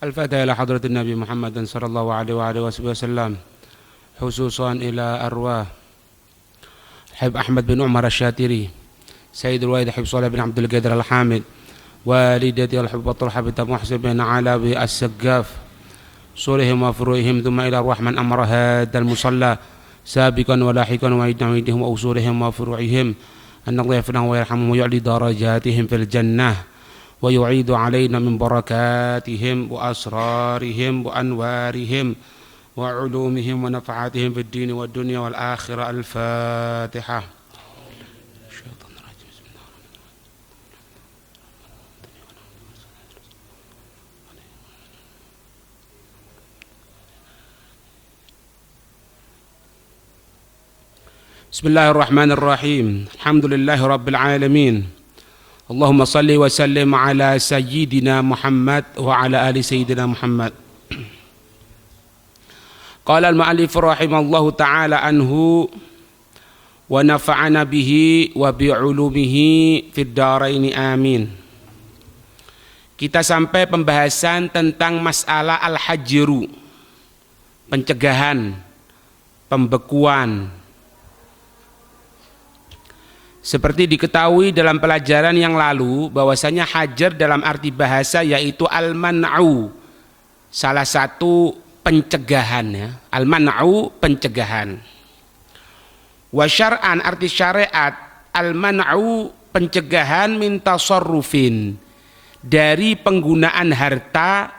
الفاتحة إلى حضرة النبي محمد صلى الله عليه وآله وسلم، خصوصا إلى أرواح حب أحمد بن عمر الشاتري، سيد الوالد حب صالح بن عبد القادر الحامد، والدتي الحب طلحة بنت محسن بن علوي السقاف، صورهم وفروعهم، ثم إلى أرواح من أمر هذا المصلى سابقا ولاحقا وعيدهم وأصولهم وفروعهم، أن الله يغفرهم ويرحمهم ويعلي درجاتهم في الجنة، ويعيد علينا من بركاتهم وأسرارهم وأنوارهم وعلومهم ونفعاتهم في الدين والدنيا والآخرة. الفاتحة. بسم الله الرحمن الرحيم. الحمد لله رب العالمين. اللهم صل وسلم على سيدنا محمد وعلى آل سيدنا محمد. قال المؤلف رحمه الله تعالى عنه ونفعنا به وبعلومه في الدارين amin. Kita sampai pembahasan tentang masalah al-hajru, pencegahan, pembekuan. Seperti diketahui dalam pelajaran yang lalu bahwasanya hajar dalam arti bahasa yaitu al-man'u, salah satu pencegahan ya. Al-man'u pencegahan. Wa syar'an arti syariat al-man'u pencegahan min tasarrufin, dari penggunaan harta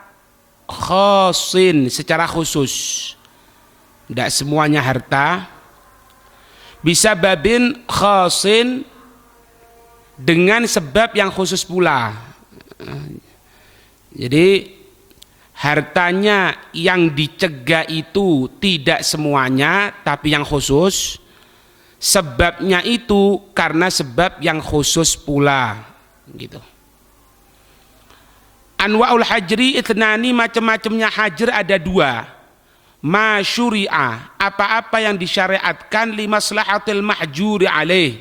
khasin secara khusus. Tidak semuanya harta. Bisa babin khasin, dengan sebab yang khusus pula. Jadi hartanya yang dicegah itu tidak semuanya, tapi yang khusus. Sebabnya itu karena sebab yang khusus pula. Gitu. Anwa'ul hajri itnani, macam-macamnya hajar ada dua. Ma syuri'a, apa-apa yang disyariatkan limaslahatil mahjuri alaih,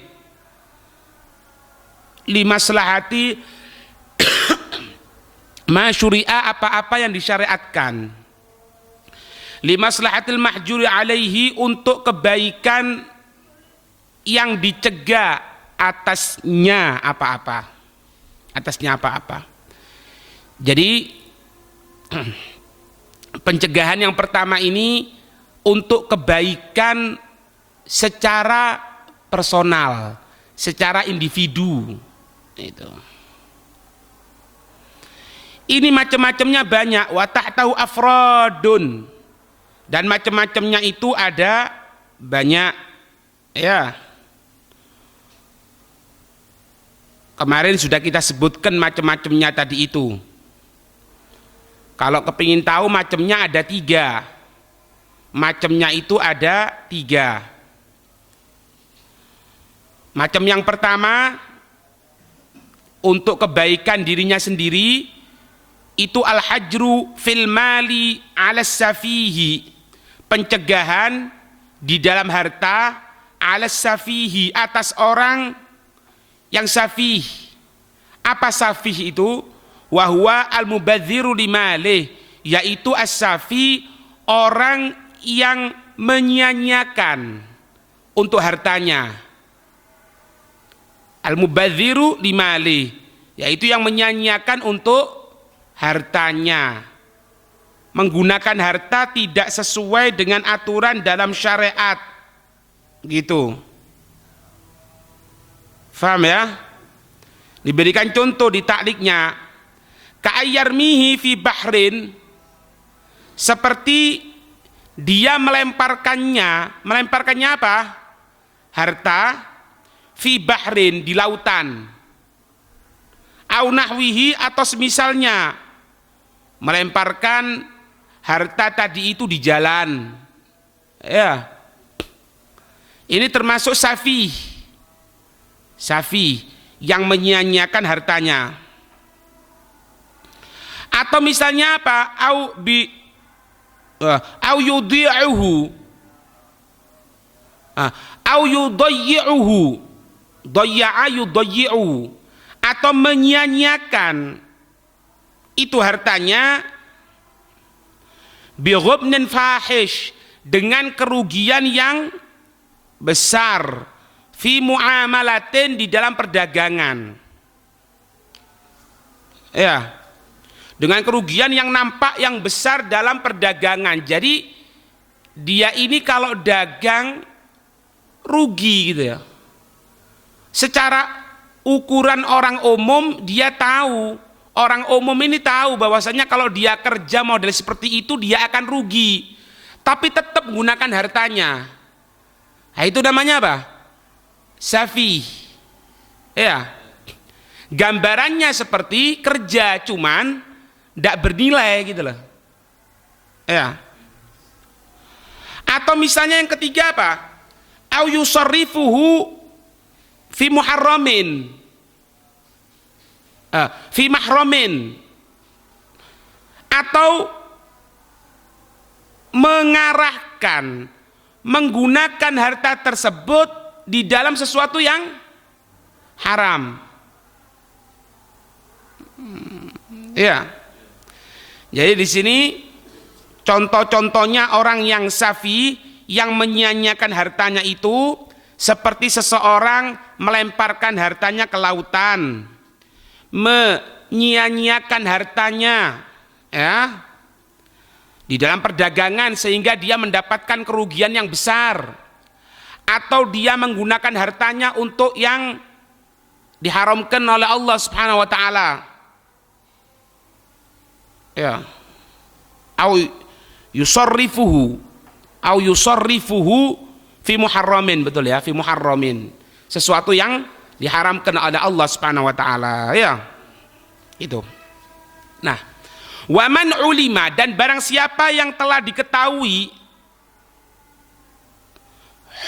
limaslahati ma syuri'a, apa-apa yang disyariatkan limaslahatil mahjuri alaihi, untuk kebaikan yang dicegah atasnya apa-apa, atasnya apa-apa. Jadi pencegahan yang pertama ini untuk kebaikan secara personal, secara individu. Itu. Ini macam-macamnya banyak. Wa tahtahu afradun, dan macam-macamnya itu ada banyak. Ya. Kemarin sudah kita sebutkan macam-macamnya tadi itu. Kalau kepingin tahu macamnya ada 3. Macamnya itu ada 3. Macam yang pertama untuk kebaikan dirinya sendiri itu al-hajru fil mali ala safihi, pencegahan di dalam harta ala safihi, atas orang yang safih. Apa safih itu? Wahwa al-mubadziru limalih, yaitu as-safi, orang yang menyia-nyiakan untuk hartanya. Al-mubadziru limalih, yaitu yang menyia-nyiakan untuk hartanya, menggunakan harta tidak sesuai dengan aturan dalam syariat. Gitu. Faham ya? Diberikan contoh di takliknya. Ka'ayyarmihi fi bahrin, seperti dia melemparkannya apa? Harta fi bahrin, di lautan. Au nahwihi, atau semisalnya melemparkan harta tadi itu di jalan. Ya. Ini termasuk safi. Safi yang menyia-nyiakan hartanya. Atau misalnya apa? Au yudhi'uhu, au yudayyi'uhu, dayya'a yudayyi'uhu, atau menyia-nyiakan itu hartanya bi ghubnin fahish, dengan kerugian yang besar, fi muamalatin, di dalam perdagangan. Ya, dengan kerugian yang nampak yang besar dalam perdagangan. Jadi dia ini kalau dagang rugi gitu ya. Secara ukuran orang umum dia tahu, orang umum ini tahu bahwasanya kalau dia kerja model seperti itu dia akan rugi. Tapi tetap menggunakan hartanya. Nah, itu namanya apa? Safi. Ya. Gambarannya seperti kerja cuman tidak bernilai gitu loh. Ya. Atau misalnya yang ketiga apa? Au yusarrifuhu fi muharramin. Fi mahramin. Atau mengarahkan, menggunakan harta tersebut di dalam sesuatu yang haram. Ya. Jadi di sini contoh-contohnya orang yang safi, yang menyia-nyiakan hartanya itu seperti seseorang melemparkan hartanya ke lautan, menyia-nyiakan hartanya ya di dalam perdagangan sehingga dia mendapatkan kerugian yang besar, atau dia menggunakan hartanya untuk yang diharamkan oleh Allah Subhanahu wa taala. Ya. Au yusarrifuhu fi muharramin, betul ya, fi muharramin. Sesuatu yang diharamkan oleh Allah Subhanahu wa taala, ya. Itu. Nah, waman ulima, dan barang siapa yang telah diketahui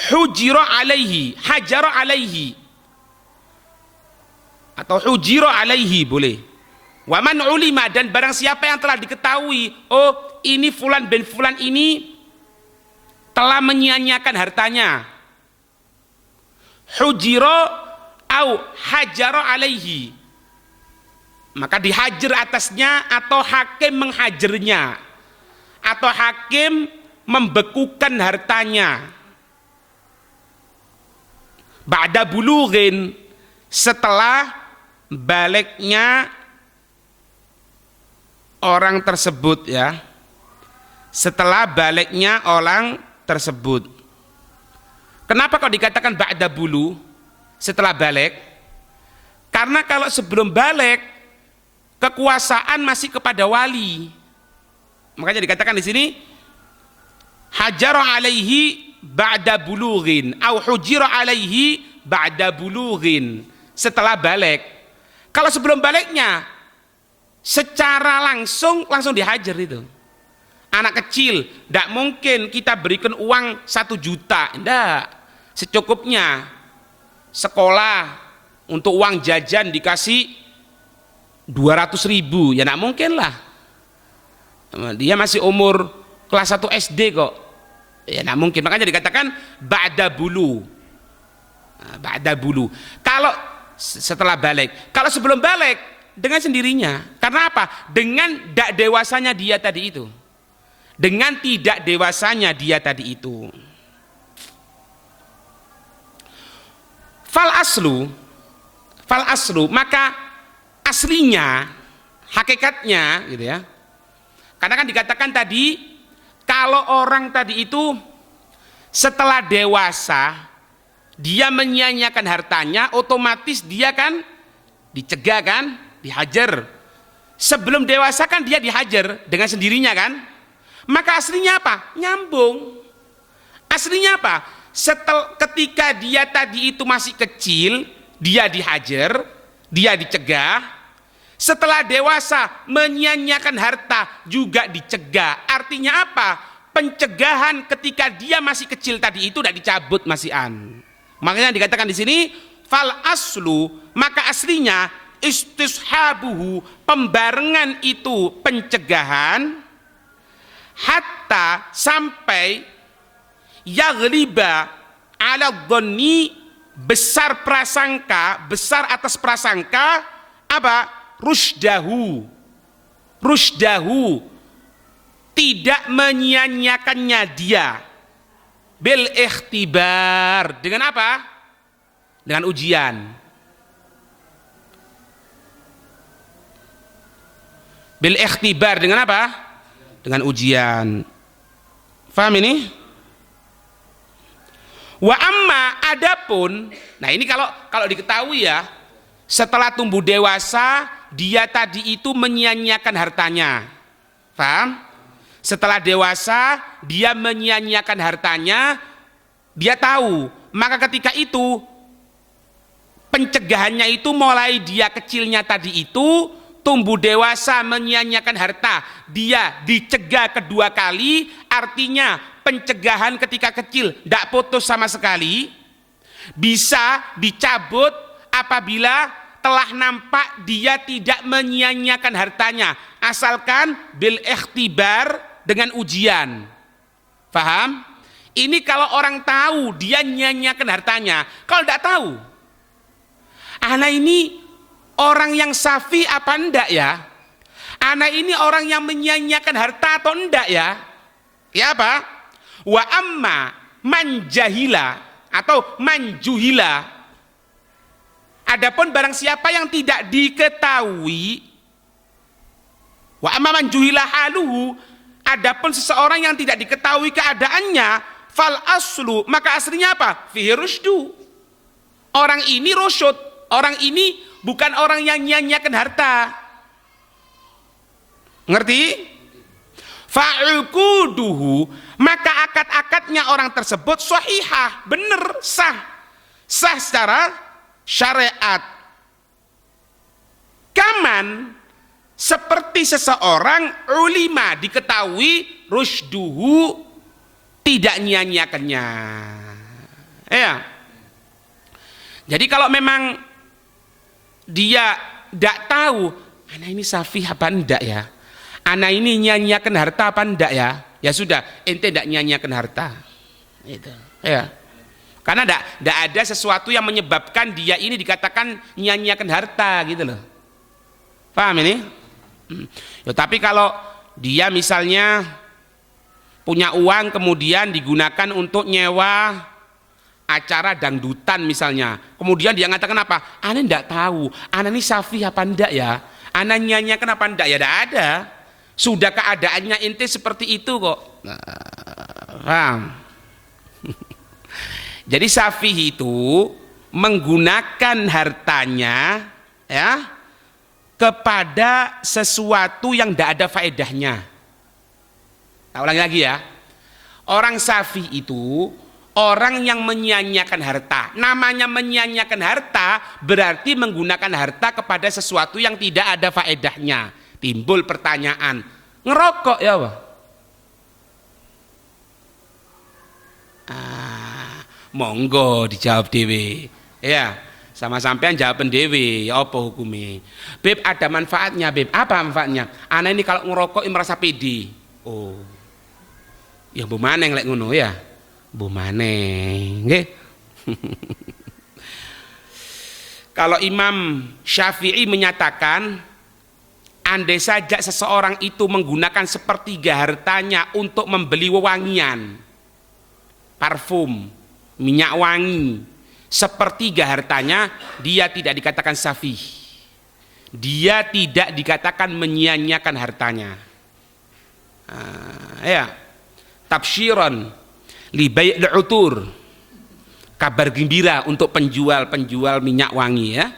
hujira alaihi, hajara alaihi, atau hujira alaihi boleh. Waman ulima, dan barang siapa yang telah diketahui, oh ini fulan bin fulan ini telah menyia-nyiakan hartanya, hujira au hajara alaihi, maka dihajar atasnya, atau hakim menghajarnya, atau hakim membekukan hartanya. Ba'da bulughin, setelah baliknya orang tersebut ya, setelah baliknya orang tersebut. Kenapa kok dikatakan ba'da bulu, setelah balik? Karena kalau sebelum balik kekuasaan masih kepada wali, makanya dikatakan di sini hajara alaihi ba'da bulughin au hujira alaihi ba'da bulughin, setelah balik. Kalau sebelum baliknya secara langsung dihajar itu. Anak kecil tidak mungkin kita berikan uang 1 juta, tidak, secukupnya. Sekolah untuk uang jajan dikasih 200.000, ya tidak mungkin lah. Dia masih umur kelas 1 SD kok, ya tidak mungkin. Makanya dikatakan ba'da bulu. Ba'da bulu. Kalau setelah balik, kalau sebelum balik dengan sendirinya. Karena apa? Dengan tidak dewasanya dia tadi itu. Dengan tidak dewasanya dia tadi itu. Fal aslu, maka aslinya, hakikatnya gitu ya. Karena kan dikatakan tadi, kalau orang tadi itu setelah dewasa dia menyia-nyiakan hartanya, otomatis dia kan dicegah kan, dihajar. Sebelum dewasa kan dia dihajar dengan sendirinya kan. Maka aslinya apa? Nyambung. Aslinya apa? Ketika dia tadi itu masih kecil, dia dihajar, dia dicegah. Setelah dewasa menyia-nyiakan harta juga dicegah. Artinya apa? Pencegahan ketika dia masih kecil tadi itu tidak dicabut masihan. Makanya dikatakan di sini fal aslu, maka aslinya istishabuhu, pembarengan itu pencegahan, hatta sampai yaghliba ala dhonni, besar prasangka, besar atas prasangka apa? Rusdahu tidak menyia-nyiakannya dia bil ikhtibar, dengan apa? Dengan ujian. Bil ikhtibar, dengan apa? Dengan ujian. Paham ini? Wa amma, adapun, nah ini kalau diketahui ya, setelah tumbuh dewasa dia tadi itu menyia-nyiakan hartanya. Paham? Setelah dewasa dia menyia-nyiakan hartanya, dia tahu, maka ketika itu pencegahannya itu mulai dia kecilnya tadi itu tumbuh dewasa menyia-nyiakan harta, dia dicegah kedua kali, artinya pencegahan ketika kecil tidak putus sama sekali, bisa dicabut apabila telah nampak dia tidak menyia-nyiakan hartanya, asalkan bil ikhtibar, dengan ujian. Paham? Ini kalau orang tahu dia nyia-nyiakan hartanya. Kalau tidak tahu, anak ini orang yang safi apa enggak ya? Anak ini orang yang menyia-nyiakan harta atau enggak ya? Ya apa? Wa amma manjahila atau manjuhila, adapun barang siapa yang tidak diketahui, wa amma manjuhila haluhu, adapun seseorang yang tidak diketahui keadaannya, fal aslu, maka aslinya apa? Fihi rusydu. Orang ini rusyud, orang ini bukan orang yang nyia-nyiakan harta. Ngerti? Fa'uquduhu, maka akad-akadnya orang tersebut sahihah, benar, sah secara syariat. Kaman, seperti seseorang ulima diketahui rusyduhu, tidak nyia-nyiakannya. Ya. Jadi kalau memang dia tidak tahu, anak ini safih apa enggak ya, anak ini nyia-nyiakan harta apa enggak ya, ya sudah, ente tidak nyia-nyiakan harta. Itu. Ya. Karena tidak ada sesuatu yang menyebabkan dia ini dikatakan nyia-nyiakan harta gitu loh. Paham ini? Ya, tapi kalau dia misalnya punya uang kemudian digunakan untuk nyewa acara dangdutan misalnya, kemudian dia mengatakan apa? Ana tidak tahu, ana ini safih apa enggak ya, ana nyanyikan apa enggak ya, tidak ada, sudah keadaannya ente seperti itu kok. Nah, paham? Jadi safih itu menggunakan hartanya ya kepada sesuatu yang tidak ada faedahnya. Nah, ulangi lagi ya. Orang safih itu orang yang menyia-nyiakan harta. Namanya menyia-nyiakan harta berarti menggunakan harta kepada sesuatu yang tidak ada faedahnya. Timbul pertanyaan, ngerokok ya apa? Monggo dijawab dewe. Ya, sama sampean jawaban dewe, ya apa hukumnya? Beb, ada manfaatnya, Beb. Apa manfaatnya? Anak ini kalau ngerokok merasa pede. Oh. Ya bu maneng lek ngono ya. Bu maneng, nggih. Kalau Imam Syafi'i menyatakan, andai saja seseorang itu menggunakan sepertiga hartanya untuk membeli wewangian, parfum, minyak wangi, sepertiga hartanya, dia tidak dikatakan safih, dia tidak dikatakan menyia-nyiakan hartanya. Ya, tabsyiron li bai'il utur, kabar gembira untuk penjual minyak wangi ya.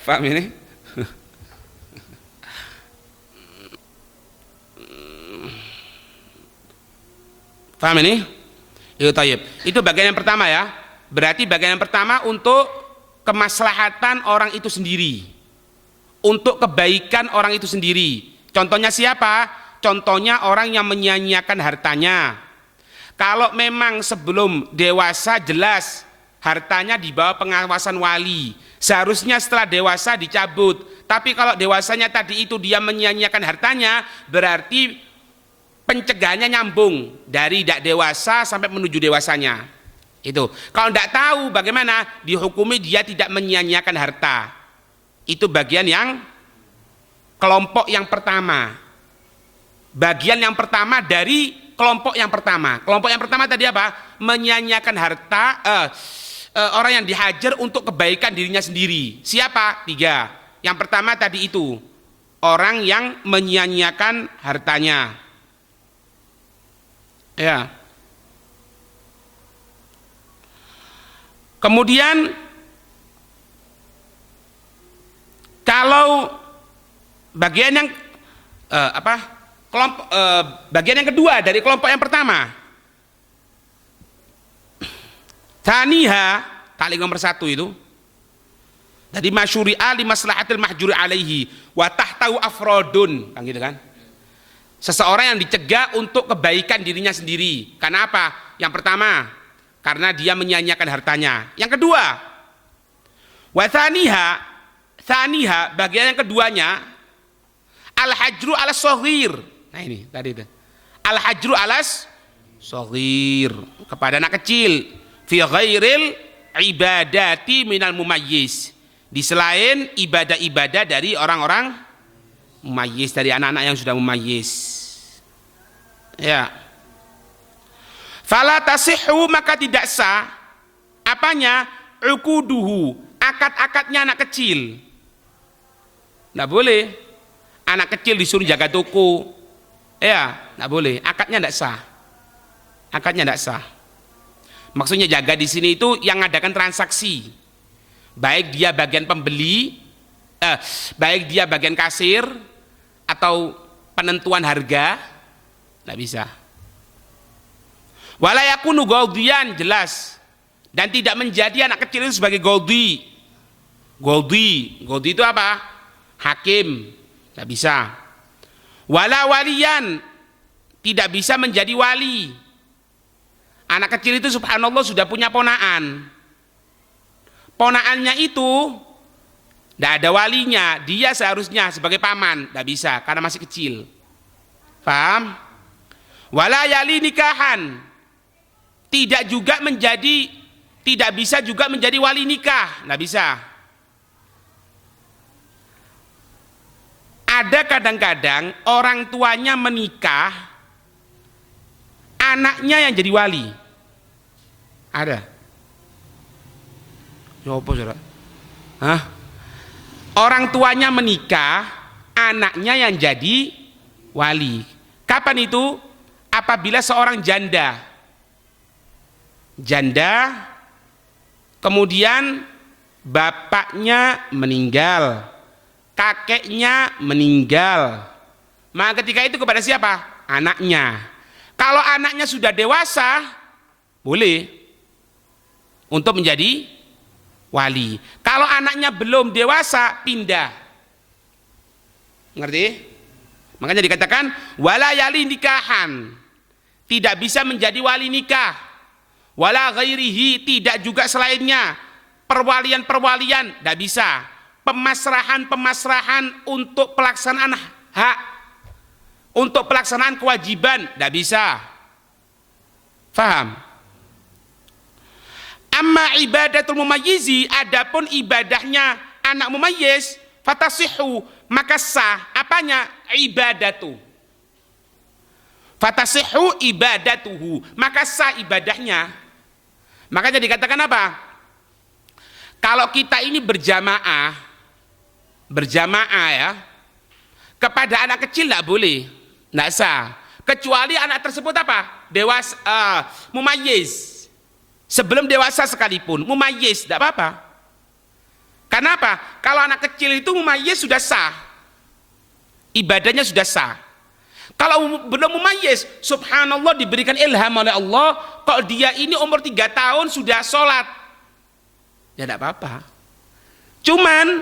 Paham ini? Paham ini? Itu tayyib. Itu bagian yang pertama ya. Berarti bagian yang pertama untuk kemaslahatan orang itu sendiri, untuk kebaikan orang itu sendiri. Contohnya siapa? Contohnya orang yang menyia-nyiakan hartanya. Kalau memang sebelum dewasa jelas hartanya di bawah pengawasan wali, seharusnya setelah dewasa dicabut. Tapi kalau dewasanya tadi itu dia menyia-nyiakan hartanya, berarti pencegahannya nyambung dari tidak dewasa sampai menuju dewasanya. Itu. Kalau tidak tahu bagaimana, dihukumi dia tidak menyia-nyiakan harta. Itu bagian yang kelompok yang pertama. Bagian yang pertama dari kelompok yang pertama. Kelompok yang pertama tadi apa? Menyanyiakan harta orang yang dihajar untuk kebaikan dirinya sendiri. Siapa? 3. Yang pertama tadi itu, orang yang menyia-nyiakan hartanya. Ya. Kemudian kalau bagian yang bagian yang kedua dari kelompok yang pertama, taniha, kali nomor 1 itu, jadi masyuri'a li maslahatil mahjuri alaihi wa tahtahu afrodun, kan gitu kan? Seseorang yang dicegah untuk kebaikan dirinya sendiri. Karena apa? Yang pertama, karena dia menyia-nyiakan hartanya. Yang kedua, wa thaniha, bagian yang keduanya, al-hajru alas shaghir. Nah ini tadi itu. Al-hajru alas shaghir, kepada anak kecil, fi ghairil ibadati minal mumayyiz, di selain ibadah-ibadah dari orang-orang mumayyiz, dari anak-anak yang sudah mumayyiz. Ya. Fala tasihhu, maka tidak sah apanya? Uquduhu, akad-akadnya anak kecil. Enggak boleh anak kecil disuruh jaga toko. Ya, enggak boleh. Akadnya enggak sah. Akadnya enggak sah. Maksudnya jaga di sini itu yang ngadakan transaksi. Baik dia bagian pembeli, baik dia bagian kasir atau penentuan harga, enggak bisa. Wala yakunu gaudian, jelas, dan tidak menjadi anak kecil itu sebagai gaudi. Gaudi itu apa? Hakim, tidak bisa. Wala walian, tidak bisa menjadi wali. Anak kecil itu subhanallah sudah punya ponaan. Ponaannya itu tidak ada walinya, dia seharusnya sebagai paman, tidak bisa karena masih kecil. Paham? Wala yali nikahan, tidak bisa juga menjadi wali nikah, tidak bisa. Ada kadang-kadang orang tuanya menikah, anaknya yang jadi wali. Ada. Ya apa saudara? Hah? Orang tuanya menikah, anaknya yang jadi wali. Kapan itu? Apabila seorang janda, kemudian bapaknya meninggal, kakeknya meninggal, maka ketika itu kepada siapa? Anaknya. Kalau anaknya sudah dewasa, boleh untuk menjadi wali. Kalau anaknya belum dewasa, pindah. Ngerti? Makanya dikatakan wala yali nikahan, tidak bisa menjadi wali nikah. Wala ghairihi, tidak juga selainnya. Perwalian-perwalian, tidak bisa. Pemasrahan-pemasrahan untuk pelaksanaan hak, untuk pelaksanaan kewajiban, tidak bisa. Faham? Amma ibadatul mumayyizi, adapun ibadahnya anak mumayyiz, fatasihu, maka sah apanya? Ibadatu. Fatasihu ibadatuhu, maka sah ibadahnya. Makanya dikatakan apa? Kalau kita ini berjamaah ya, kepada anak kecil tidak boleh, tidak sah. Kecuali anak tersebut apa? Dewasa, mumayyiz. Sebelum dewasa sekalipun, mumayyiz, tidak apa-apa. Kenapa? Kalau anak kecil itu mumayyiz sudah sah, ibadahnya sudah sah. Kalau belum mumayyiz, subhanallah diberikan ilham oleh Allah, kalau dia ini umur 3 tahun sudah sholat, ya tidak apa-apa. Cuman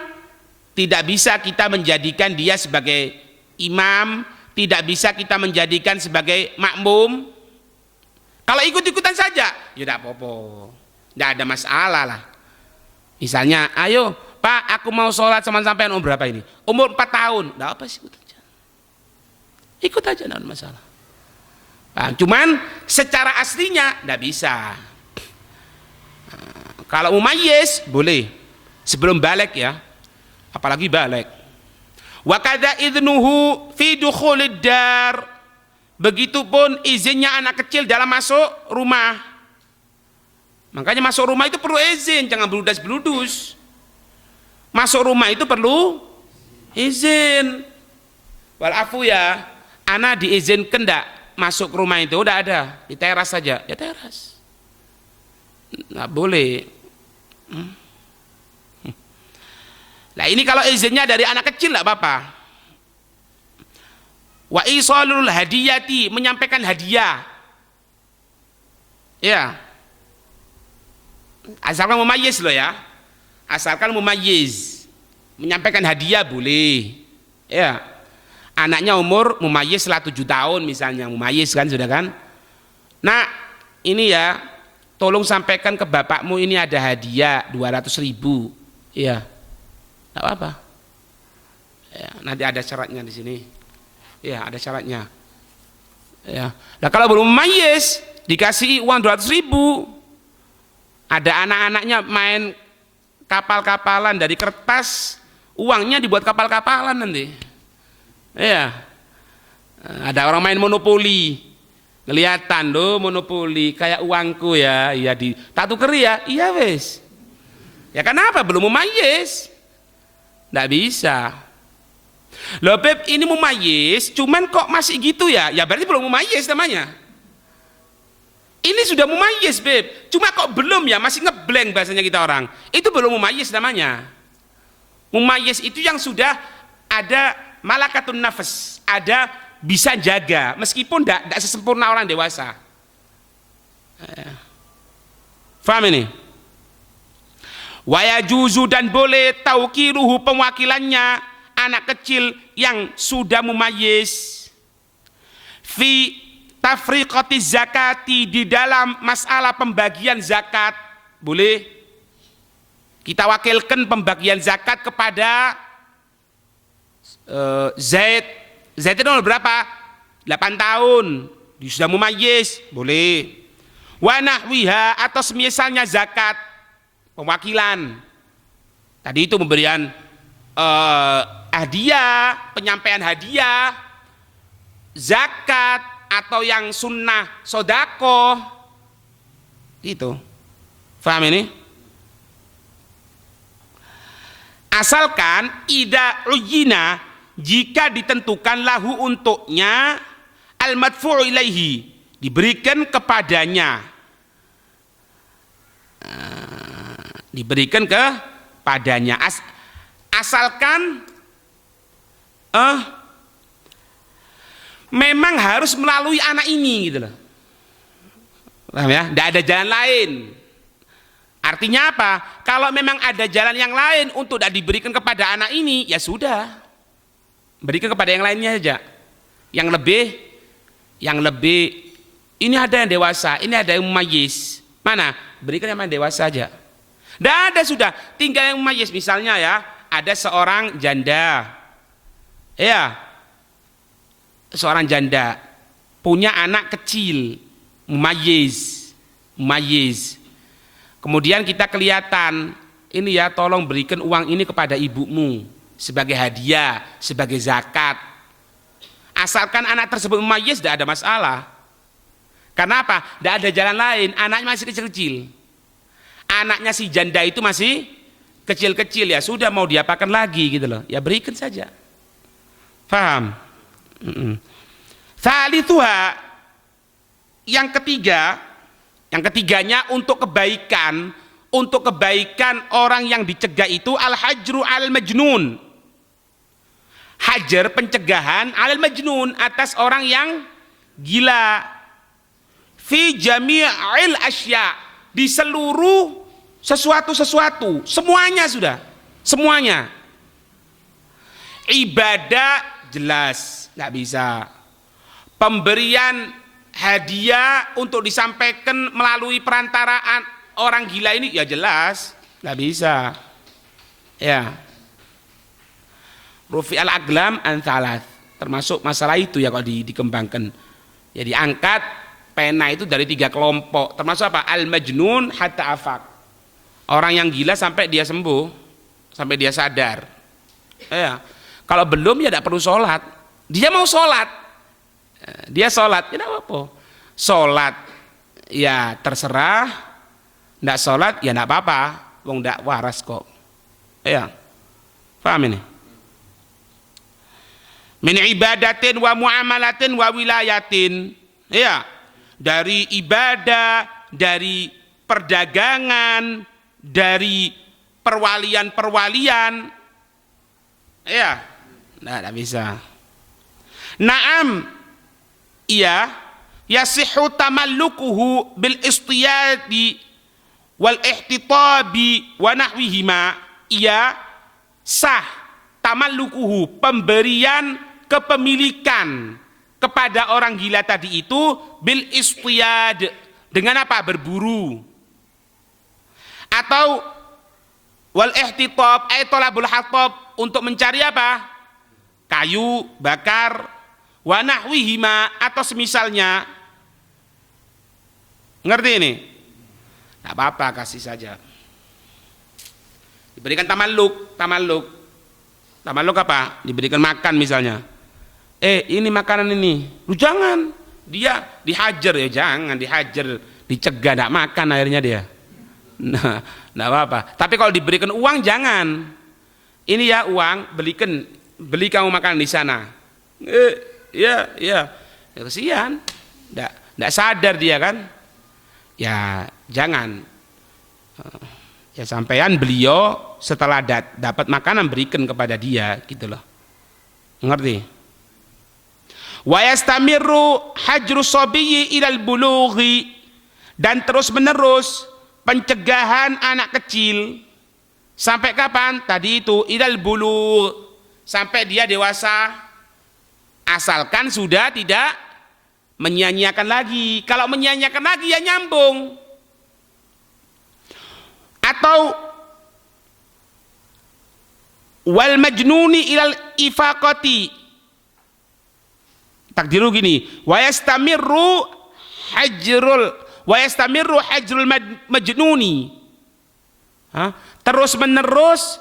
tidak bisa kita menjadikan dia sebagai imam, tidak bisa kita menjadikan sebagai makmum. Kalau ikut-ikutan saja, ya tidak apa-apa, tidak ada masalah lah. Misalnya, ayo Pak, aku mau sholat sama sampean umur berapa ini? Umur 4 tahun, tidak apa sih, ikut aja, tidak ada masalah. Nah, cuman secara aslinya tidak bisa. Kalau mumayyiz boleh sebelum balik ya, apalagi balik. Wa kadza idnuhu fi dukhulid dar. Begitupun izinnya anak kecil dalam masuk rumah. Makanya masuk rumah itu perlu izin, jangan bludas-bludus. Masuk rumah itu perlu izin. Walafu ya, ana diizinkan enggak masuk ke rumah itu? Udah ada, di teras saja, ya teras. Nggak boleh. Nah ini kalau izinnya dari anak kecil enggak apa-apa. Wa isalul hadiyati, menyampaikan hadiah. Ya. Asalkan mumayyiz loh ya. Asalkan mumayyiz. Menyampaikan hadiah boleh. Ya. Anaknya umur mumayyiz setelah 7 tahun misalnya, mumayyiz kan sudah kan. Nah, ini ya, tolong sampaikan ke bapakmu ini ada hadiah 200.000. Iya. Enggak apa-apa. Ya, nanti ada syaratnya di sini. Ya, ada syaratnya. Ya. Nah, kalau belum mumayyiz dikasih uang 200.000. Ada anak-anaknya main kapal-kapalan dari kertas, uangnya dibuat kapal-kapalan nanti. Ya. Ada orang main monopoli. Kelihatan loh monopoli kayak uangku ya. Iya di tak tuker ya. Iya wes. Ya kenapa belum mumayyiz? Nggak bisa. Loh Beb, ini mumayyiz, cuman kok masih gitu ya? Ya berarti belum mumayyiz namanya. Ini sudah mumayyiz Beb, cuma kok belum ya, masih ngeblank bahasanya kita orang. Itu belum mumayyiz namanya. Mumayyiz itu yang sudah ada malakatun nafas, ada bisa jaga, meskipun tidak sesempurna orang dewasa. Faham ini? Wa yajuzu, dan boleh tauqiruhu, pewakilannya anak kecil yang sudah mumayyiz fi tafriqati zakati, di dalam masalah pembagian zakat. Boleh kita wakilkan pembagian zakat kepada Zaid. Zaid itu berapa? 8 tahun, dia sudah mumayyiz, boleh. Wa nahwiha, atau semisalnya zakat, pewakilan. Tadi itu pemberian hadiah, penyampaian hadiah, zakat, atau yang sunnah sodako, itu. Faham ini? Asalkan ida uyina, jika ditentukan lahu untuknya al-madfu'u ilaihi, diberikan kepadanya, diberikan kepadanya. Asalkan memang harus melalui anak ini gitu loh. Paham ya? Tidak ada jalan lain. Artinya apa? Kalau memang ada jalan yang lain untuk tidak diberikan kepada anak ini, ya sudah, berikan kepada yang lainnya saja. Yang lebih ini ada yang dewasa, ini ada yang mumayyiz. Mana? Berikan yang dewasa saja. Tidak ada sudah, tinggal yang mumayyiz. Misalnya ya, ada seorang janda, ya, seorang janda punya anak kecil, mumayyiz. Kemudian kita kelihatan, ini ya, tolong berikan uang ini kepada ibumu sebagai hadiah, sebagai zakat. Asalkan anak tersebut mumayyiz, tidak ada masalah. Karena apa? Tidak ada jalan lain, anaknya masih kecil-kecil. Anaknya si janda itu masih kecil-kecil, ya sudah, mau diapakan lagi gitu loh, ya berikan saja. Paham? Thalithuha, yang ketiganya untuk kebaikan orang yang dicegah itu al-hajru al-majnun. Hajar, pencegahan, al-majnun, atas orang yang gila. Fi jami'il asya, di seluruh sesuatu, semuanya sudah, semuanya. Ibadah jelas nggak bisa. Pemberian hadiah untuk disampaikan melalui perantaraan orang gila ini ya jelas nggak bisa. Ya. Rufi al-aglam an thalath, termasuk masalah itu ya kalau dikembangkan. Jadi angkat pena itu dari 3 kelompok, termasuk apa? Al-majnun hatta afak. Orang yang gila sampai dia sembuh, sampai dia sadar. Ya. Kalau belum ya tidak perlu sholat. Dia mau sholat, dia sholat, ya tidak apa-apa. Sholat ya terserah, tidak sholat ya tidak apa-apa. Wong tidak waras kok. Ya, paham ini? Min ibadatin wa muamalatin wa wilayatin. Ya, dari ibadah, dari perdagangan, dari perwalian-perwalian. Ya, tidak bisa. Naam, iya, yasihu tamallukuhu bil istiyadi wal ihtitabi wa nahwihima. Iya, sah tamallukuhu, pemberian kepemilikan kepada orang gila tadi itu bil istiyad, dengan apa? Berburu. Atau wal ihtitab ay talabul hatab, untuk mencari apa? Kayu bakar, wa nahwihima, atau semisalnya. Ngerti ini? Tidak apa-apa, kasih saja. Diberikan tamalluk apa? Diberikan makan misalnya. Ini makanan ini. Lu jangan. Dia dihajar, ya jangan dihajar, dicegah tidak makan akhirnya dia. Nah, tidak apa-apa. Tapi kalau diberikan uang jangan. Ini ya uang, beli kamu makan di sana. Ya kesian. Tidak sadar dia kan. Ya jangan. Ya sampean beliau setelah dapat makanan berikan kepada dia, gitu loh. Ngerti? Wa yastamiru hajru sabiyyi ilal bulughi, dan terus menerus pencegahan anak kecil sampai kapan? Tadi itu ilal bulugh, sampai dia dewasa, asalkan sudah tidak menyia-nyiakan lagi. Kalau menyia-nyiakan lagi ya nyambung. Atau wal majnuni ilal ifaqati, takdiru gini, wa yastamirru hajrul majnuni, terus menerus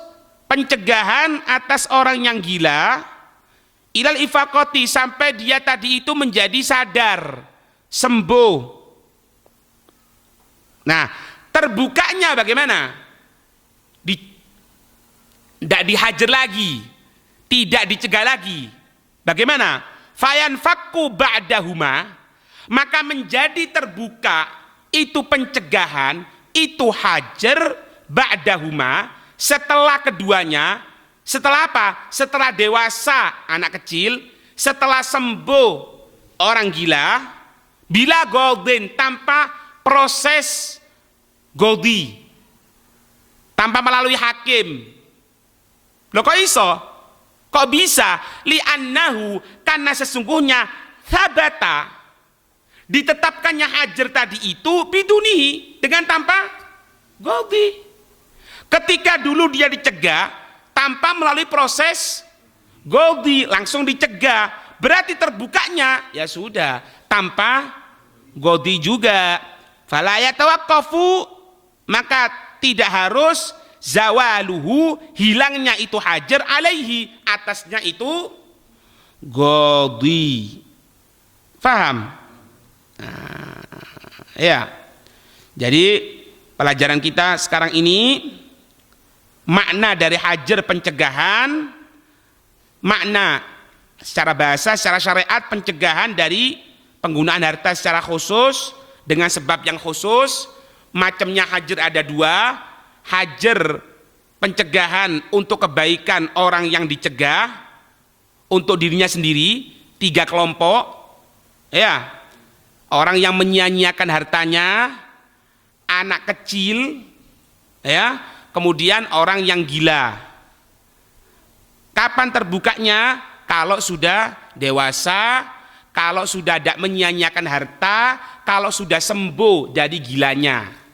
pencegahan atas orang yang gila ilal ifaqati, sampai dia tadi itu menjadi sadar, sembuh. Nah, terbukanya bagaimana? Tidak dihajar lagi, tidak dicegah lagi. Bagaimana? Fayanfakku ba'dahuma, maka menjadi terbuka itu pencegahan, itu hajar ba'dahuma, setelah keduanya. Setelah apa? Setelah dewasa anak kecil, setelah sembuh orang gila, bila goldin, tanpa proses goldi, tanpa melalui hakim. Loh kok iso? Kok bisa? Li'annahu, karena sesungguhnya thabata, ditetapkannya hajar tadi itu bidunihi, dengan tanpa goldi. Ketika dulu dia dicegah tanpa melalui proses goldi, langsung dicegah, berarti terbukanya ya sudah tanpa goldi juga. Fala yatawaqqafu, maka tidak harus zawaluhu, hilangnya itu hajar, alaihi, atasnya itu goldi. Faham? Ya. Jadi pelajaran kita sekarang ini, makna dari hajar pencegahan, makna secara bahasa, secara syariat pencegahan dari penggunaan harta secara khusus dengan sebab yang khusus. Macamnya hajar ada dua: hajar pencegahan untuk kebaikan orang yang dicegah, untuk dirinya sendiri, 3 kelompok, ya, orang yang menyia-nyiakan hartanya, anak kecil, ya, kemudian orang yang gila. Kapan terbukanya? Kalau sudah dewasa, kalau sudah tidak menyia-nyiakan harta, kalau sudah sembuh dari gilanya.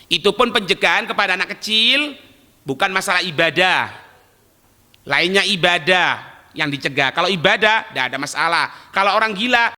Itu pun pencegahan kepada anak kecil, bukan masalah ibadah. Lainnya ibadah yang dicegah. Kalau ibadah tidak ada masalah. Kalau orang gila